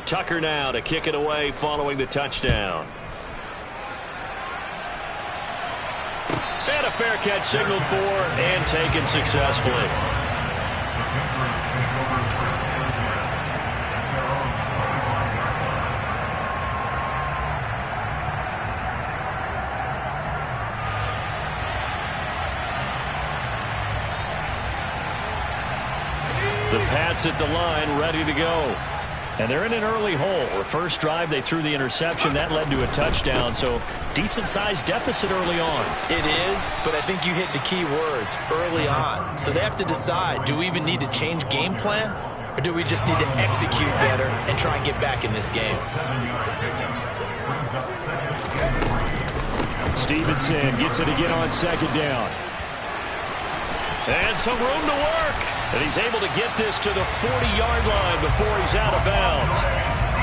Tucker now to kick it away following the touchdown. And a fair catch signaled for and taken successfully. The Pats at the line ready to go. And they're in an early hole. The first drive, they threw the interception. That led to a touchdown, so decent-sized deficit early on. It is, but I think you hit the key words, early on. So they have to decide, do we even need to change game plan, or do we just need to execute better and try and get back in this game? Stevenson gets it again on second down. And some room to work. And he's able to get this to the 40-yard line before he's out of bounds.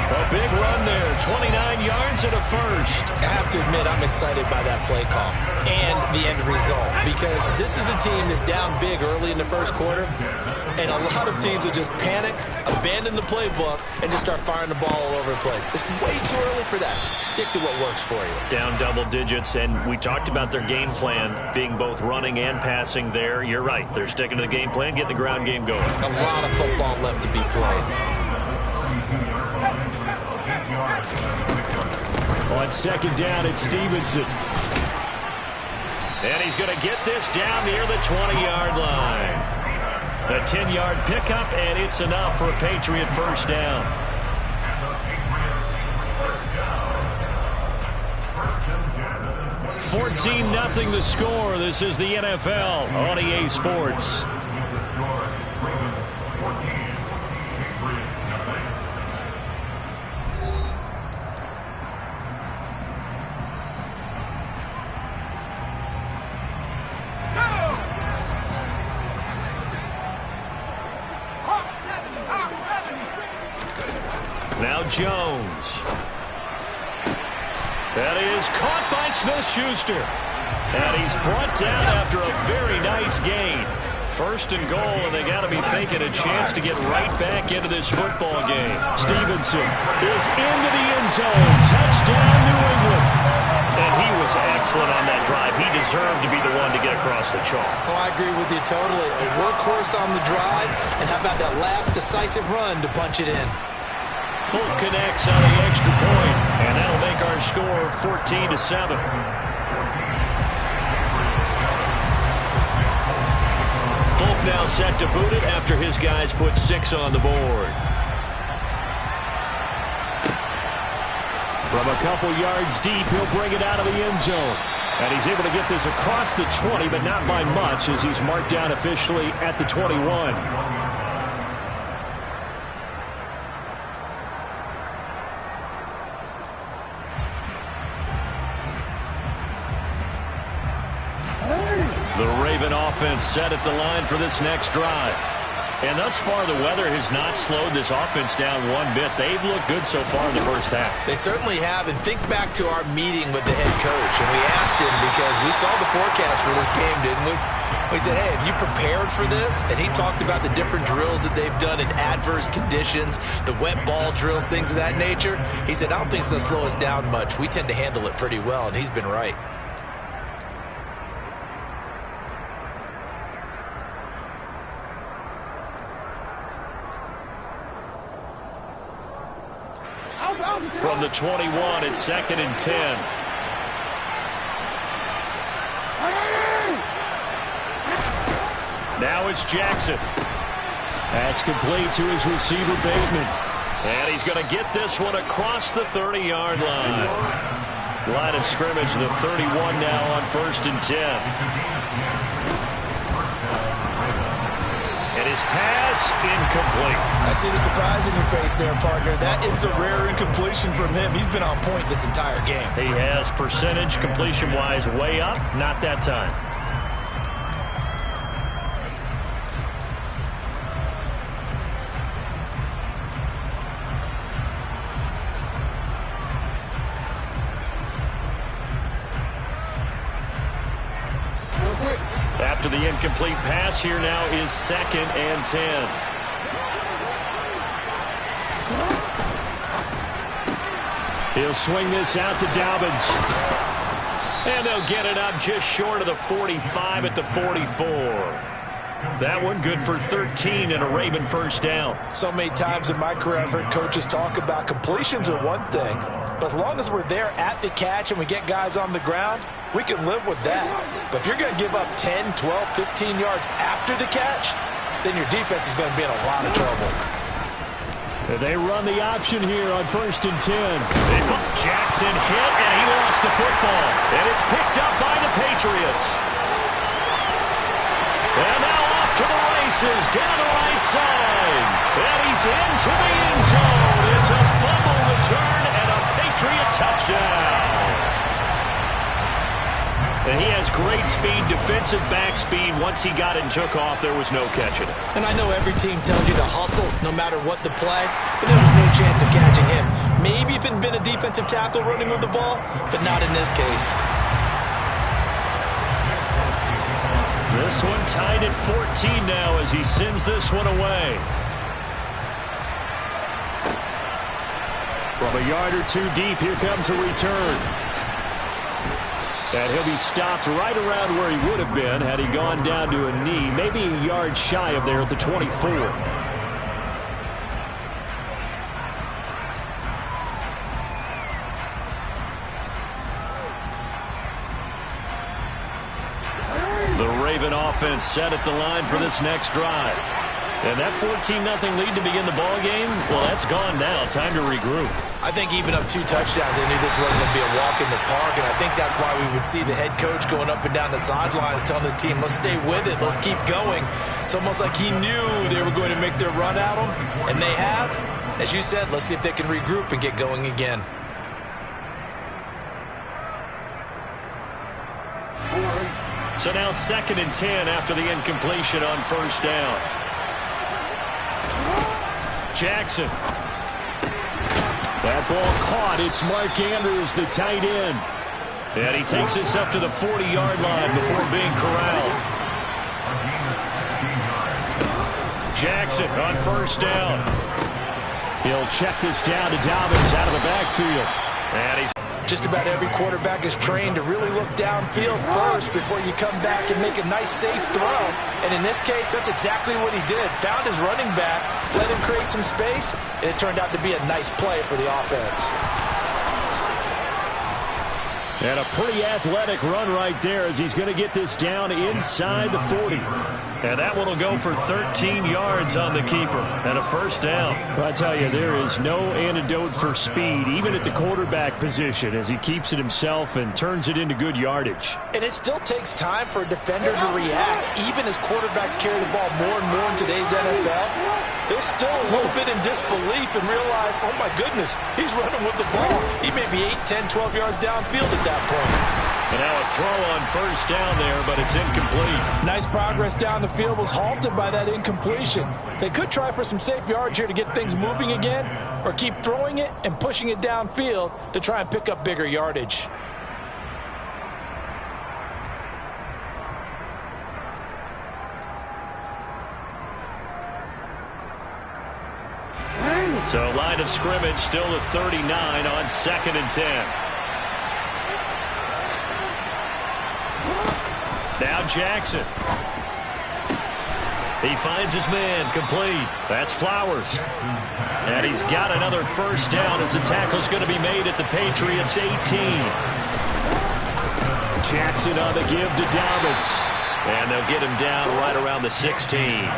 A big run there, 29 yards and a first. I have to admit, I'm excited by that play call and the end result, because this is a team that's down big early in the first quarter, and a lot of teams will just panic, abandon the playbook, and just start firing the ball all over the place. It's way too early for that. Stick to what works for you. Down double digits, and we talked about their game plan being both running and passing there. You're right. They're sticking to the game plan, getting the ground game going. A lot of football left to be played. On second down, it's Stevenson. And he's going to get this down near the 20-yard line. A 10-yard pickup, and it's enough for a Patriot first down. 14-0 the score. This is the NFL on EA Sports. Now Jones. That is caught by Smith-Schuster. And he's brought down after a very nice gain. First and goal, and they got to be thinking a chance to get right back into this football game. Stevenson is into the end zone. Touchdown, New England. And he was excellent on that drive. He deserved to be the one to get across the chalk. Oh, I agree with you totally. A workhorse on the drive, and how about that last decisive run to punch it in? Fulk connects on the extra point, and that'll make our score 14-7. Fulk now set to boot it after his guys put 6 on the board. From a couple yards deep, he'll bring it out of the end zone. And he's able to get this across the 20, but not by much, as he's marked down officially at the 21. The Raven offense set at the line for this next drive. And thus far, the weather has not slowed this offense down one bit. They've looked good so far in the first half. They certainly have. And think back to our meeting with the head coach. And we asked him, because we saw the forecast for this game, didn't we? We said, hey, have you prepared for this? And he talked about the different drills that they've done in adverse conditions, the wet ball drills, things of that nature. He said, I don't think it's going to slow us down much. We tend to handle it pretty well, and he's been right. From the 21, it's 2nd and 10. Now it's Jackson. That's complete to his receiver, Bateman. And he's going to get this one across the 30-yard line. Line of scrimmage, the 31 now on 1st and 10. And his pass incomplete. I see the surprise in your face there, partner. That is a rare incompletion from him. He's been on point this entire game. He has percentage completion-wise way up. Not that time. After the incomplete pass. Here now is 2nd and 10. He'll swing this out to Dobbins. And they'll get it up just short of the 45 at the 44. That one good for 13 and a Raven first down. So many times in my career I've heard coaches talk about completions are one thing, but as long as we're there at the catch and we get guys on the ground, we can live with that. But if you're going to give up 10, 12, 15 yards after the catch, then your defense is going to be in a lot of trouble. They run the option here on 1st and 10. Jackson hit, and he lost the football. And it's picked up by the Patriots. And now off to the races, down the right side. And he's into the end zone. It's a fumble return and a Patriot touchdown. And he has great speed, defensive back speed. Once he got it and took off, there was no catching it. And I know every team tells you to hustle no matter what the play, but there was no chance of catching him. Maybe if it had been a defensive tackle running with the ball, but not in this case. This one tied at 14 now as he sends this one away. From a yard or two deep, here comes a return. And he'll be stopped right around where he would have been had he gone down to a knee, maybe a yard shy of there at the 24. The Raven offense set at the line for this next drive. And that 14-0 lead to begin the ball game, well, that's gone now. Time to regroup. I think even up 2 touchdowns, they knew this wasn't going to be a walk in the park, and I think that's why we would see the head coach going up and down the sidelines telling his team, let's stay with it, let's keep going. It's almost like he knew they were going to make their run at him, and they have. As you said, let's see if they can regroup and get going again. So now 2nd and 10 after the incompletion on 1st down. Jackson. That ball caught. It's Mark Andrews, the tight end. And he takes this up to the 40-yard line before being corralled. Jackson on 1st down. He'll check this down to Dobbins out of the backfield. And he's just about every quarterback is trained to really look downfield first before you come back and make a nice, safe throw. And in this case, that's exactly what he did. Found his running back, let him create some space, and it turned out to be a nice play for the offense. And a pretty athletic run right there as he's going to get this down inside the 40. And that one will go for 13 yards on the keeper and a first down. I tell you, there is no antidote for speed, even at the quarterback position, as he keeps it himself and turns it into good yardage. And it still takes time for a defender to react, even as quarterbacks carry the ball more and more in today's NFL. They're still a little bit in disbelief and realize, oh my goodness, he's running with the ball. He may be 8, 10, 12 yards downfield at that point. And now a throw on 1st down there, but it's incomplete. Nice progress down the field was halted by that incompletion. They could try for some safe yards here to get things moving again, or keep throwing it and pushing it downfield to try and pick up bigger yardage. So line of scrimmage still at 39 on 2nd and 10. Now Jackson. He finds his man, complete. That's Flowers. And he's got another first down as the tackle's going to be made at the Patriots 18. Jackson on the give to Dobbins. And they'll get him down right around the 16.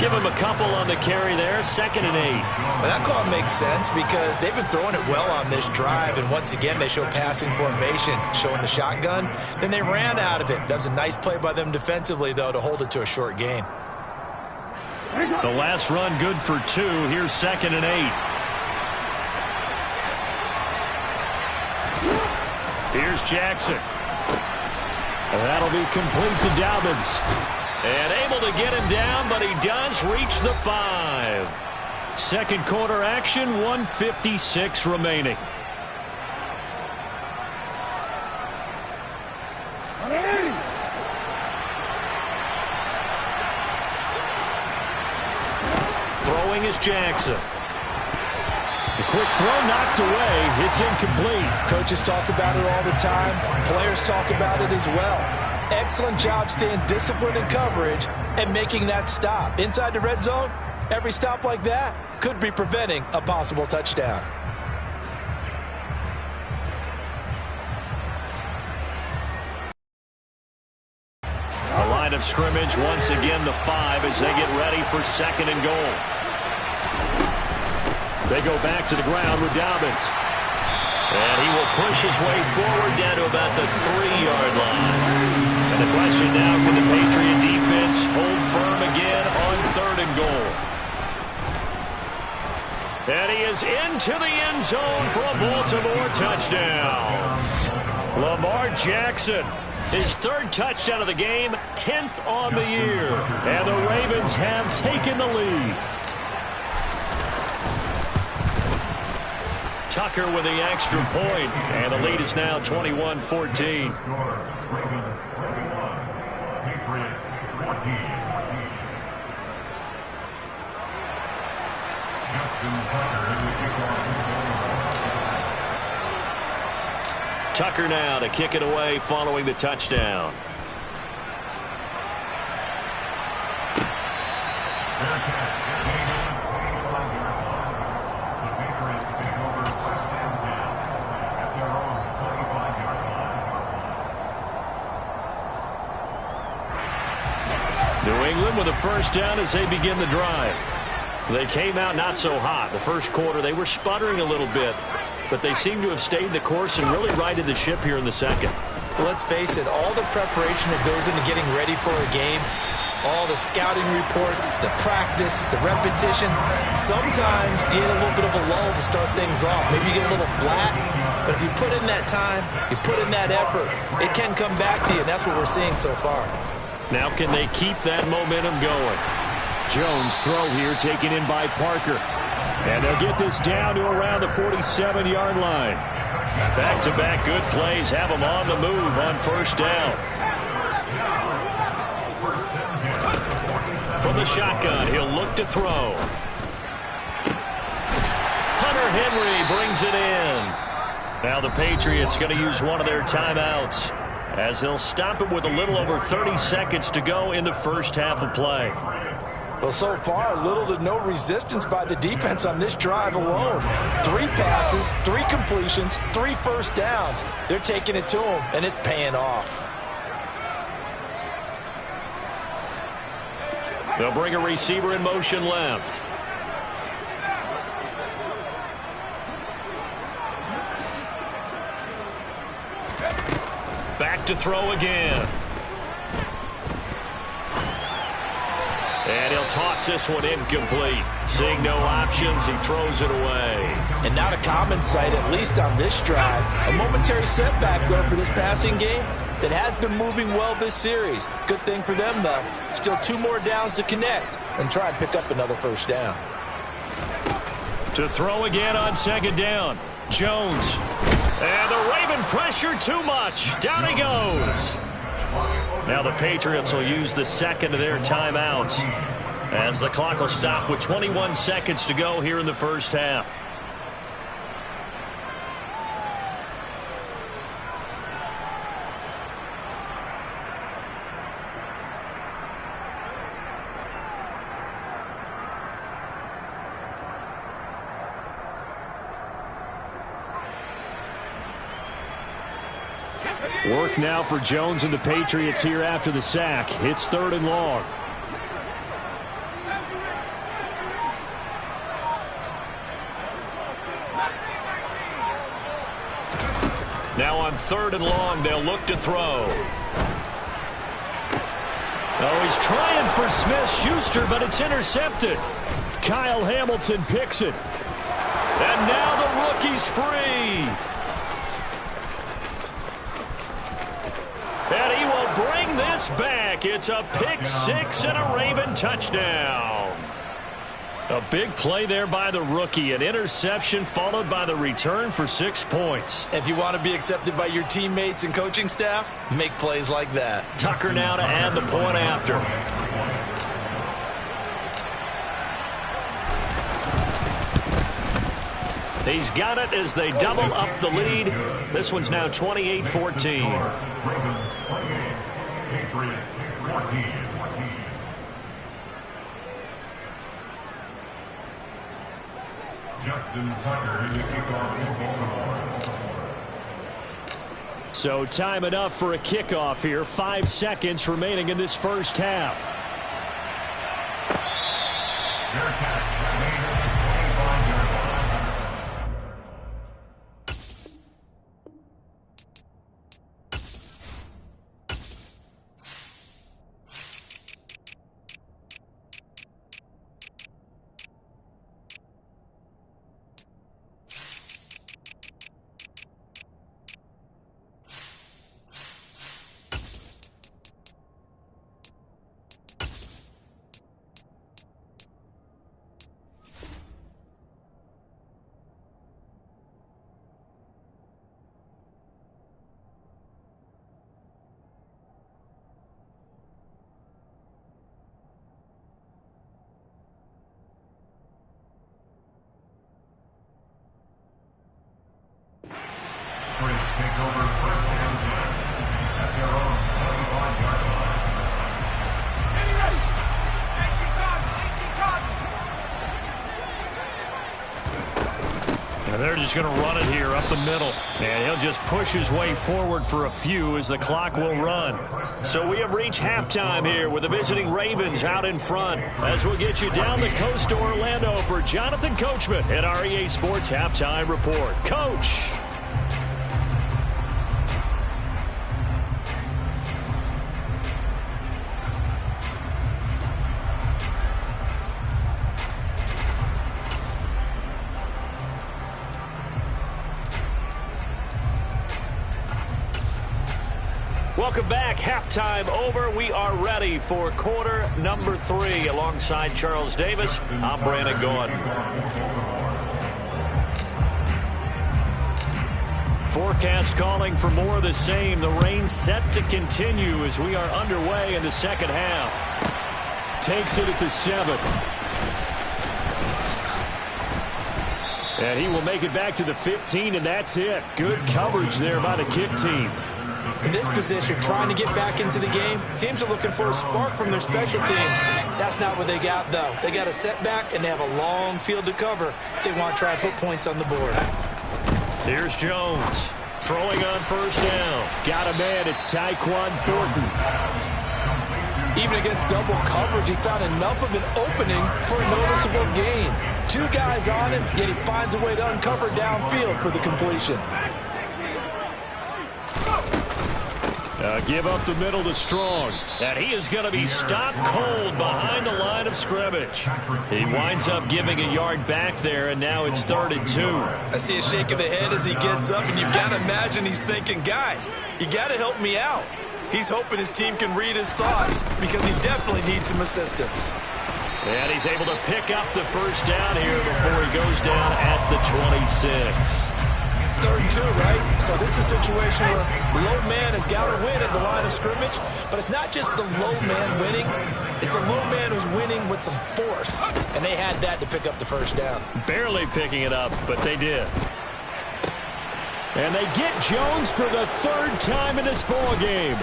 Give him a couple on the carry there, 2nd and 8. Well, that call makes sense because they've been throwing it well on this drive, and once again they show passing formation, showing the shotgun. Then they ran out of it. That was a nice play by them defensively, though, to hold it to a short gain. The last run good for 2. Here's 2nd and 8. Here's Jackson. And that'll be complete to Dobbins. And able to get him down, but he does reach the 5. Second quarter action, 1:56 remaining. Throwing is Jackson. The quick throw knocked away. It's incomplete. Coaches talk about it all the time. Players talk about it as well. Excellent job staying disciplined in coverage and making that stop. Inside the red zone, every stop like that could be preventing a possible touchdown. A line of scrimmage, once again the 5 as they get ready for 2nd and goal. They go back to the ground with Dobbins. And he will push his way forward down to about the 3-yard line. And the question now, can the Patriot defense hold firm again on 3rd and goal? And he is into the end zone for a Baltimore touchdown. Lamar Jackson, his 3rd touchdown of the game, 10th on the year. And the Ravens have taken the lead. Tucker with the extra point, and the lead is now 21-14. Tucker now to kick it away following the touchdown. New England with a first down as they begin the drive. They came out not so hot. The first quarter, they were sputtering a little bit, but they seem to have stayed the course and really righted the ship here in the second. Well, let's face it, all the preparation that goes into getting ready for a game, all the scouting reports, the practice, the repetition, sometimes you get a little bit of a lull to start things off. Maybe you get a little flat, but if you put in that time, you put in that effort, it can come back to you, and that's what we're seeing so far. Now can they keep that momentum going? Jones throw here taken in by Parker. And they'll get this down to around the 47-yard line. Back-to-back good plays have them on the move on first down. From the shotgun, he'll look to throw. Hunter Henry brings it in. Now the Patriots going to use one of their timeouts as they'll stop it with a little over 30 seconds to go in the first half of play. Well, so far, little to no resistance by the defense on this drive alone. 3 passes, 3 completions, 3 first downs. They're taking it to them, and it's paying off. They'll bring a receiver in motion left. Back to throw again. And he'll toss this one incomplete. Seeing no options, he throws it away. And not a common sight, at least on this drive. A momentary setback, though, for this passing game that has been moving well this series. Good thing for them, though. Still 2 more downs to connect and try and pick up another first down. To throw again on 2nd down. Jones. And the Raven pressure too much. Down he goes. Now the Patriots will use the second of their timeouts as the clock will stop with 21 seconds to go here in the first half. Work now for Jones and the Patriots here after the sack. It's 3rd and long. Now on 3rd and long, they'll look to throw. Oh, he's trying for Smith-Schuster, but it's intercepted. Kyle Hamilton picks it. And now the rookie's free. And he will bring this back. It's a pick 6 and a Raven touchdown. A big play there by the rookie. An interception followed by the return for 6 points. If you want to be accepted by your teammates and coaching staff, make plays like that. Tucker now to add the point after. He's got it as they double up the lead. This one's now 28-14. Ravens 28, Patriots 14. Justin Tucker in the kickoff in Baltimore. So time enough for a kickoff here. 5 seconds remaining in this first half. Their catch made at the 25-yard line. Take over first and 10 at their own 25-yard line. And they're just going to run it here up the middle. And he'll just push his way forward for a few as the clock will run. So we have reached halftime here with the visiting Ravens out in front. As we'll get you down the coast to Orlando for Jonathan Coachman at our EA Sports Halftime Report. Coach. Welcome back. Halftime over. We are ready for quarter number 3. Alongside Charles Davis, I'm Brandon Gaudin. Forecast calling for more of the same. The rain set to continue as we are underway in the second half. Takes it at the 7. And he will make it back to the 15, and that's it. Good coverage there by the kick team. In this position, trying to get back into the game, teams are looking for a spark from their special teams. That's not what they got, though. They got a setback, and they have a long field to cover if they want to try and put points on the board. Here's Jones throwing on first down. Got a man. It's Tyquan Thornton. Even against double coverage, he found enough of an opening for a noticeable gain. 2 guys on him, yet he finds a way to uncover downfield for the completion. Give up the middle to Strong. And he is going to be stopped cold behind the line of scrimmage. He winds up giving a yard back there, and now it's 3rd and 2. I see a shake of the head as he gets up, and you've got to imagine he's thinking, guys, you got to help me out. He's hoping his team can read his thoughts because he definitely needs some assistance. And he's able to pick up the first down here before he goes down at the 26. 3rd and 2, right? So this is a situation where low man has got to win at the line of scrimmage, but it's not just the low man winning. It's the low man who's winning with some force, and they had that to pick up the first down. Barely picking it up, but they did. And they get Jones for the 3rd time in this ball game.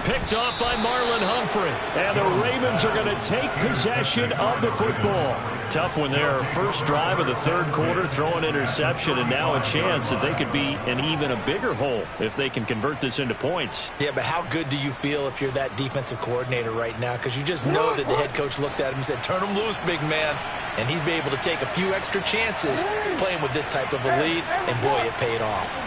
Picked off by Marlon Humphrey. And the Ravens are going to take possession of the football. Tough one there. First drive of the 3rd quarter, throwing interception, and now a chance that they could be in even a bigger hole if they can convert this into points. Yeah, but how good do you feel if you're that defensive coordinator right now? Because you just know that the head coach looked at him and said, turn him loose, big man. And he'd be able to take a few extra chances playing with this type of a lead, and boy, it paid off.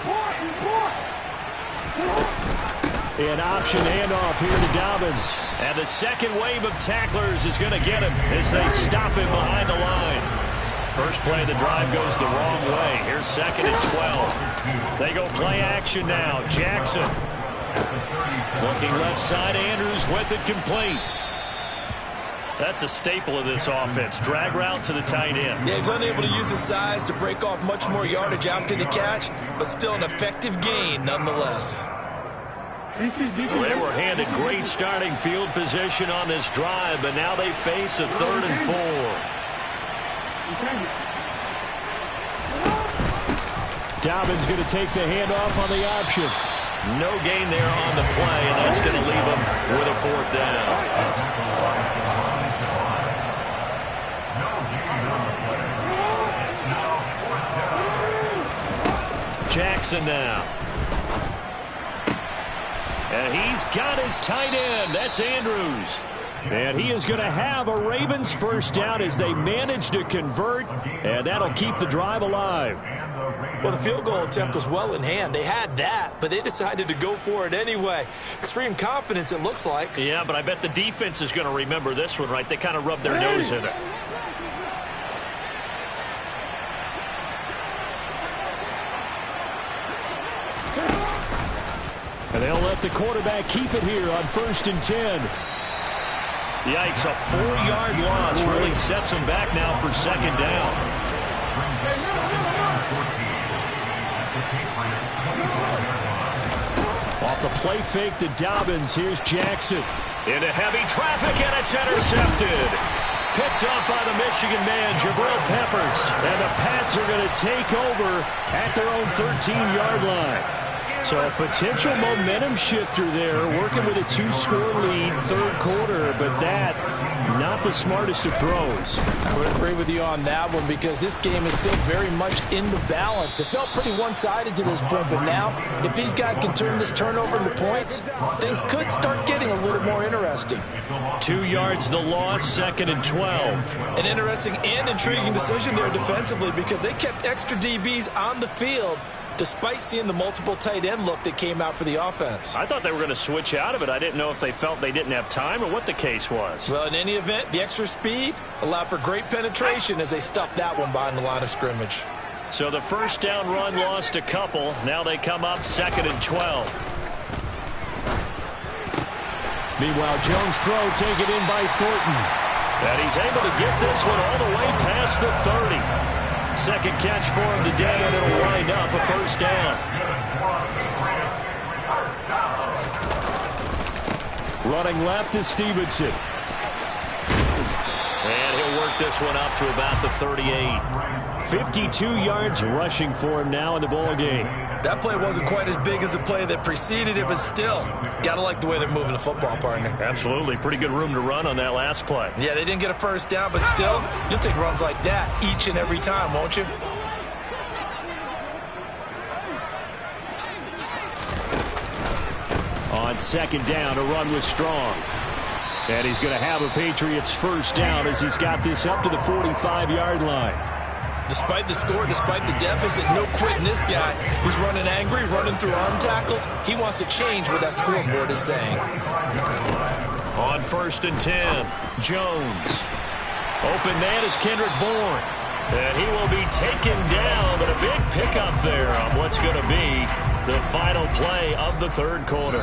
An option handoff here to Dobbins. And the second wave of tacklers is going to get him as they stop him behind the line. First play of the drive goes the wrong way. Here's 2nd and 12. They go play action now. Jackson. Looking left side. Andrews with it complete. That's a staple of this offense. Drag route to the tight end. Yeah, he's unable to use his size to break off much more yardage after the catch, but still an effective gain nonetheless. They were handed great starting field position on this drive, but now they face a 3rd and 4. Dobbins going to take the handoff on the option. No gain there on the play, and that's going to leave him with a 4th down. Jackson now. And he's got his tight end. That's Andrews. And he is going to have a Ravens 1st down as they manage to convert, and that'll keep the drive alive. Well, the field goal attempt was well in hand. They had that, but they decided to go for it anyway. Extreme confidence, it looks like. Yeah, but I bet the defense is going to remember this one, right? They kind of rubbed their nose in it. And they'll let the quarterback keep it here on 1st and 10. Yikes, a 4-yard loss really sets them back now for 2nd down. Off the play fake to Dobbins, here's Jackson. Into heavy traffic, and it's intercepted. Picked up by the Michigan man, Jabril Peppers. And the Pats are going to take over at their own 13-yard line. So a potential momentum shifter there, working with a 2-score lead, 3rd quarter, but that, not the smartest of throws. I would agree with you on that one because this game is still very much in the balance. It felt pretty one-sided to this point, but now, if these guys can turn this turnover into points, things could start getting a little more interesting. 2 yards the loss, 2nd and 12. An interesting and intriguing decision there defensively because they kept extra DBs on the field despite seeing the multiple tight end look that came out for the offense. I thought they were going to switch out of it. I didn't know if they felt they didn't have time or what the case was. Well, in any event, the extra speed allowed for great penetration as they stuffed that one behind the line of scrimmage. So the 1st down run lost a couple. Now they come up 2nd and 12. Meanwhile, Jones' throw taken in by Thornton. And he's able to get this one all the way past the 30. 2nd catch for him today, and it'll wind up a 1st down. Running left is Stevenson. And he'll work this one up to about the 38. 52 yards rushing for him now in the ball game. That play wasn't quite as big as the play that preceded it, but still, got to like the way they're moving the football, partner. Absolutely. Pretty good room to run on that last play. Yeah, they didn't get a 1st down, but still, you'll take runs like that each and every time, won't you? On 2nd down, a run was strong. And he's going to have a Patriots 1st down as he's got this up to the 45-yard line. Despite the score, despite the deficit, no quitting this guy. He's running angry, running through arm tackles. He wants to change what that scoreboard is saying. On 1st and 10, Jones. Open man is Kendrick Bourne. And he will be taken down, but a big pickup there on what's going to be the final play of the 3rd quarter.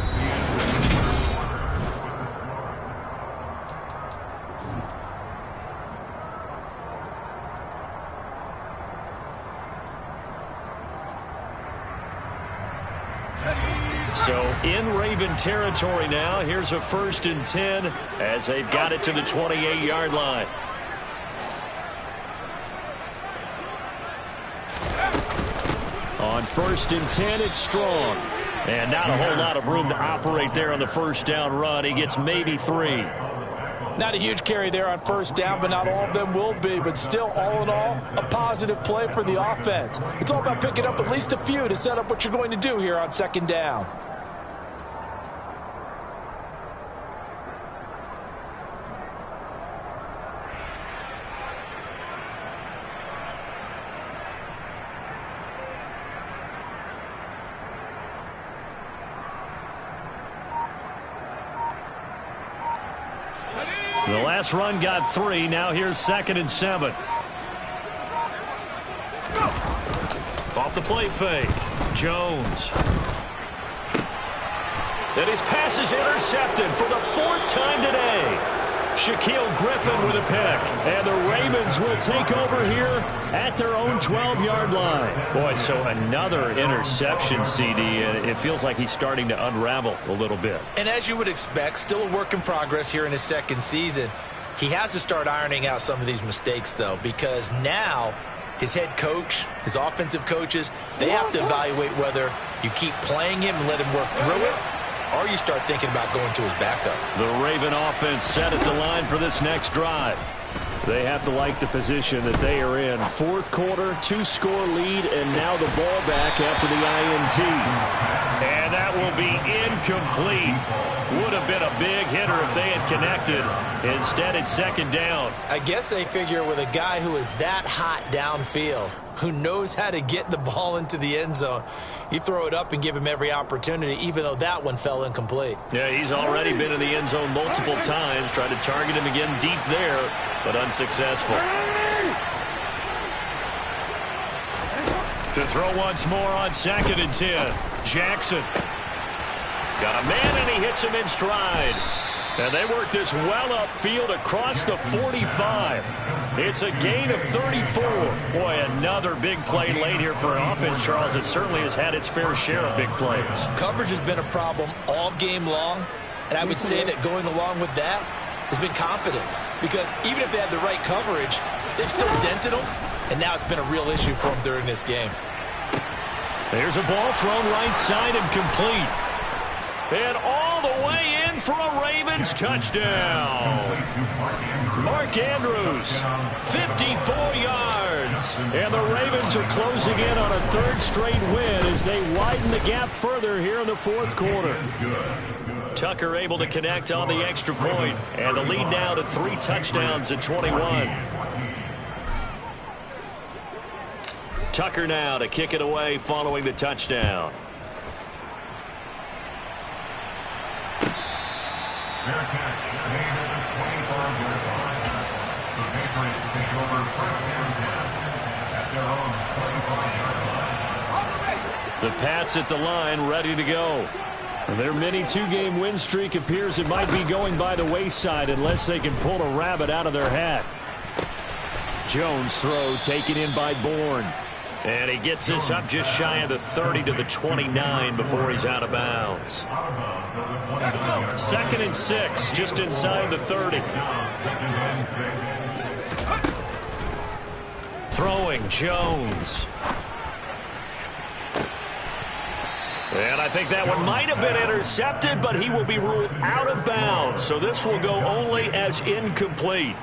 So in Raven territory now. Here's a 1st and 10 as they've got it to the 28-yard line. On 1st and 10, it's strong. And not a whole lot of room to operate there on the 1st down run. He gets maybe 3. Not a huge carry there on 1st down, but not all of them will be. But still, all in all, a positive play for the offense. It's all about picking up at least a few to set up what you're going to do here on 2nd down. The last run got 3. Now here's 2nd and 7. Off the play fake. Jones. And his pass is intercepted for the 4th time today. Shaquille Griffin with a pick. And the Ravens will take over here at their own 12-yard line. Boy, so another interception, CD. It feels like he's starting to unravel a little bit. And as you would expect, still a work in progress here in his 2nd season. He has to start ironing out some of these mistakes, though, because now his head coach, his offensive coaches, they have to evaluate whether you keep playing him and let him work through it, or you start thinking about going to his backup. The Raven offense set at the line for this next drive. They have to like the position that they are in. Fourth quarter, 2-score lead, and now the ball back after the INT. And that will be incomplete. Would have been a big hitter if they had connected. Instead, it's second down. I guess they figure with a guy who is that hot downfield, who knows how to get the ball into the end zone, you throw it up and give him every opportunity, even though that one fell incomplete. Yeah, he's already been in the end zone multiple times. Tried to target him again deep there, but unsuccessful. To throw once more on 2nd and 10. Jackson. Got a man, and he hits him in stride. And they work this well upfield across the 45. It's a gain of 34. Boy, another big play late here for an offense, Charles. It certainly has had its fair share of big plays. Coverage has been a problem all game long, and I would say that going along with that has been confidence. Because even if they had the right coverage, they've still dented them, and now it's been a real issue for them during this game. There's a ball thrown right side and complete. And all the way in for a Ravens touchdown. Mark Andrews, 54 yards. And the Ravens are closing in on a third straight win as they widen the gap further here in the fourth quarter. Tucker able to connect on the extra point. And the lead now to 3 touchdowns at 21. Tucker now to kick it away following the touchdown. Fair catch made at the 25-yard line. The Patriots take over 1st and 10 at their own 25-yard line. The Pats at the line, ready to go. Their mini 2-game win streak appears it might be going by the wayside unless they can pull a rabbit out of their hat. Jones throw taken in by Bourne. And he gets us up just shy of the 30 to the 29 before he's out of bounds. 2nd and 6, just inside the 30. Throwing Jones. And I think that one might have been intercepted, but he will be ruled out of bounds. So this will go only as incomplete.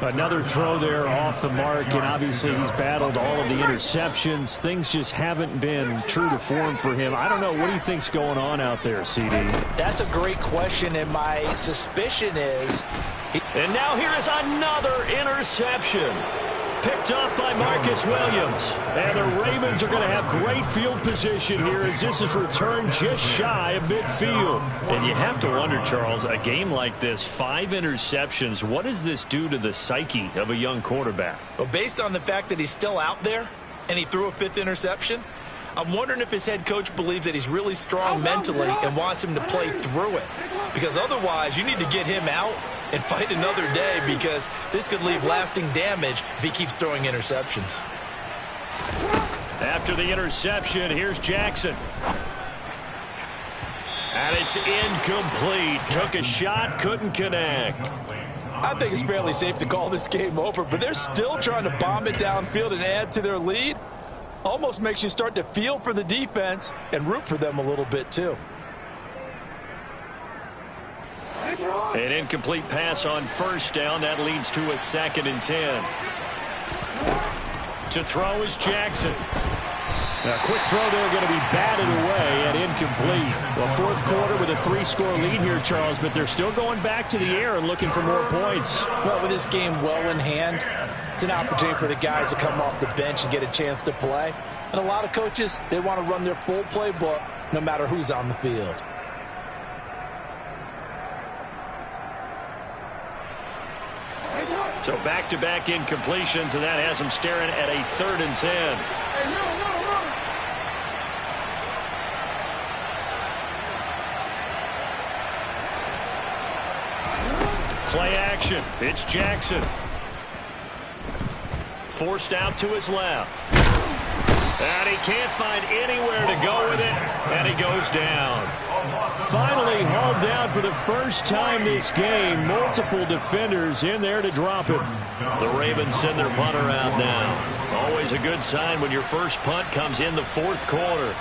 Another throw there off the mark, and obviously he's battled all of the interceptions. Things just haven't been true to form for him. I don't know. What do you think's going on out there, CD? That's a great question, and my suspicion is... And now here is another interception. Picked up by Marcus Williams. And the Ravens are going to have great field position here as this is returned just shy of midfield. And you have to wonder, Charles, a game like this, 5 interceptions, what does this do to the psyche of a young quarterback? Well, based on the fact that he's still out there and he threw a 5th interception, I'm wondering if his head coach believes that he's really strong mentally and wants him to play through it. Because otherwise, you need to get him out and fight another day, because this could leave lasting damage if he keeps throwing interceptions. After the interception, here's Jackson. And it's incomplete. Took a shot, couldn't connect. I think it's fairly safe to call this game over, but they're still trying to bomb it downfield and add to their lead. Almost makes you start to feel for the defense and root for them a little bit too. An incomplete pass on 1st down. That leads to a 2nd and 10. To throw is Jackson. A quick throw there going to be batted away and incomplete. Well, fourth quarter with a 3-score lead here, Charles, but they're still going back to the air and looking for more points. Well, with this game well in hand, it's an opportunity for the guys to come off the bench and get a chance to play. And a lot of coaches, they want to run their full playbook no matter who's on the field. So back-to-back incompletions, and that has them staring at a 3rd and 10. Play action. It's Jackson. Forced out to his left. And he can't find anywhere to go with it, and he goes down. Finally hauled down for the first time this game. Multiple defenders in there to drop him. The Ravens send their punter out now. Always a good sign when your first punt comes in the fourth quarter.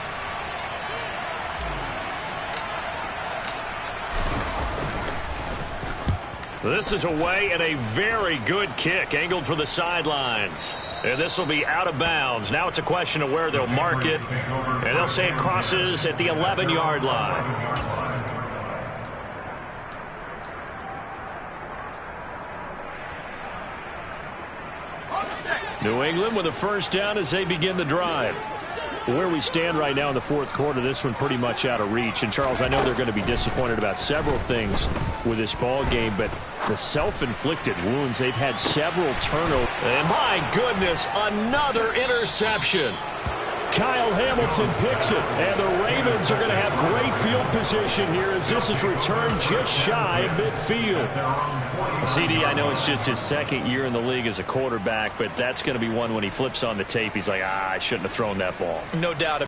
This is away and a very good kick angled for the sidelines. And this will be out of bounds. Now it's a question of where they'll mark it. And they'll say it crosses at the 11-yard line. New England with a first down as they begin the drive. Where we stand right now in the fourth quarter, this one pretty much out of reach. And, Charles, I know they're going to be disappointed about several things with this ball game, but the self-inflicted wounds, they've had several turnovers. And my goodness, another interception. Kyle Hamilton picks it, and the Ravens are going to have great field position here as this is returned just shy of midfield. CD, I know it's just his second year in the league as a quarterback, but that's going to be one when he flips on the tape. He's like, I shouldn't have thrown that ball. No doubt.